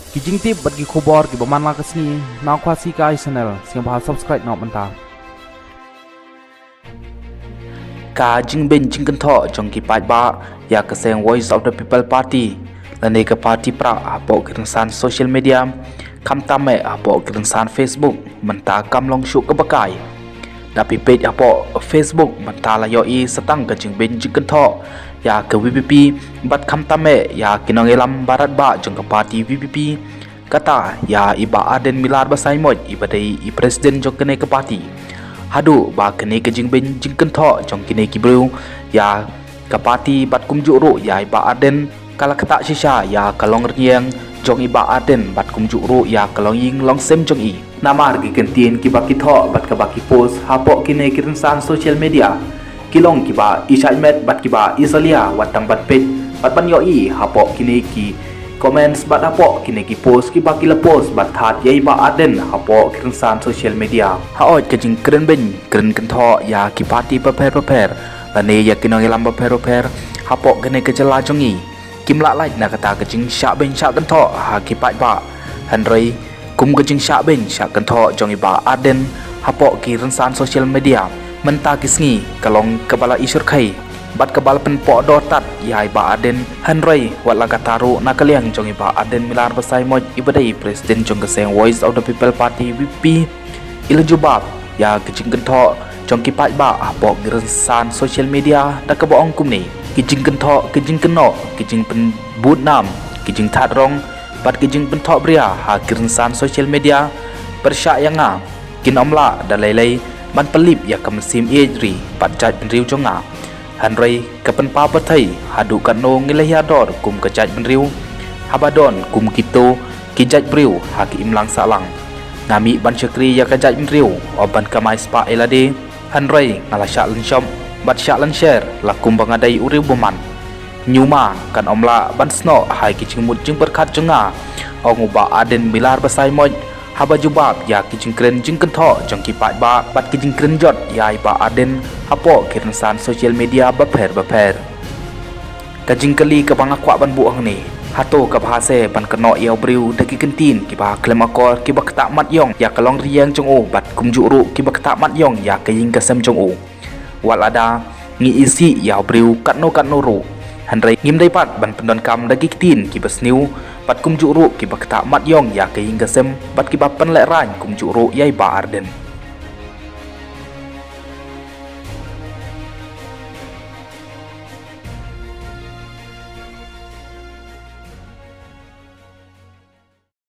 Kijing tip bagi khobor ki baman la kasni na khwasi ka channel sing bahal subscribe na manta ka jingben jingkan tho jong ki pai ba ya ka seng Voice of the People Party lane ka party pra apo kirsan social media kam tame apo kirsan Facebook menta kam long shu ka bakai dapi page apo Facebook menta la yo I setang ka jingben jingkan tho ya ka VPP bat kam tame ya kinong elam barat ba jong ka party VPP kata ya iba aden milar basai moj ibadai I presiden jong kene ka party hadu ba kene ke jingben jingken tho jong kene ki bru ya ka party bat kum juru ya iba aden kala kata shisha ya kalong rieng jong iba aden bat kum juru ya kalong ying long sem jong I namar gi kentien ki ba ki tho bat ka ba ki post hapo kene ki san social media kilong ki ba isaimet bat ki ba isalia watang bat page bat ban yo I hapo kene ki comments bat hapo kini ki post ki baki la post bat that yai ba aden hapo kirsan social media haot ka jing kren ben kren kan tho ya ki party paper la ne ya kinong elam paper hapo kene ke jela jongi kim la lai na kata ka jing sha ben sha kan tho ha ki pai ba han rei kum ka jing sha ben sha kan tho jongi ba aden hapo kirsan social media menta kisngi kalong kabala isur khai bat kabal pen po do tat yai ba aden hanrei wala kataru nakaliang jong iba aden milar basai moj ibadai presiden jong keseng Voice of the People Party VP ila jubab ya kicing gentho jong ki pai ba apo grensan social media da ka boong kumni kicing gentho kicing keno kicing pen but nam kicing that rong bat kicing pen tho bria ha grensan social media persya yang nga kin omla da lelei man pelip ya kamsim ejri pat jat pen riu jonga hanrei kapan pa pathai hadu kan no ngilahia dor kum kajaj benriu habadon kum kito kijaj briu haki imlang salang nami ban chakri ya kajaj benriu oban kamai spa elade hanrei ngalasha lenshom bat sha lan share lakum bangadai uriu boman nyuma kan omla ban sno hai kiching mut jing berkat jenga onguba aden milar basai moj haba jubab ya kijing kren jing kentho jong ki pai ba bat kijing kren jot yai ba aden hapo kirsan social media baper kajing kali ka bang akwa ban buang ni hato ka bahase ban keno yau briu daki kentin ki ba klem akor ki ba kata mat yong ya kalong riang jong o bat kum juru ki ba kata mat yong ya kaying kasem jong o wal ada ngi isi yau briu katno ru hanrei ngim dai pat ban pendon kam daki kentin ki basniu bat kum juru ki ba kata mat yong ya kaying kasem bat ki ba pen le ran kum juru yai ba arden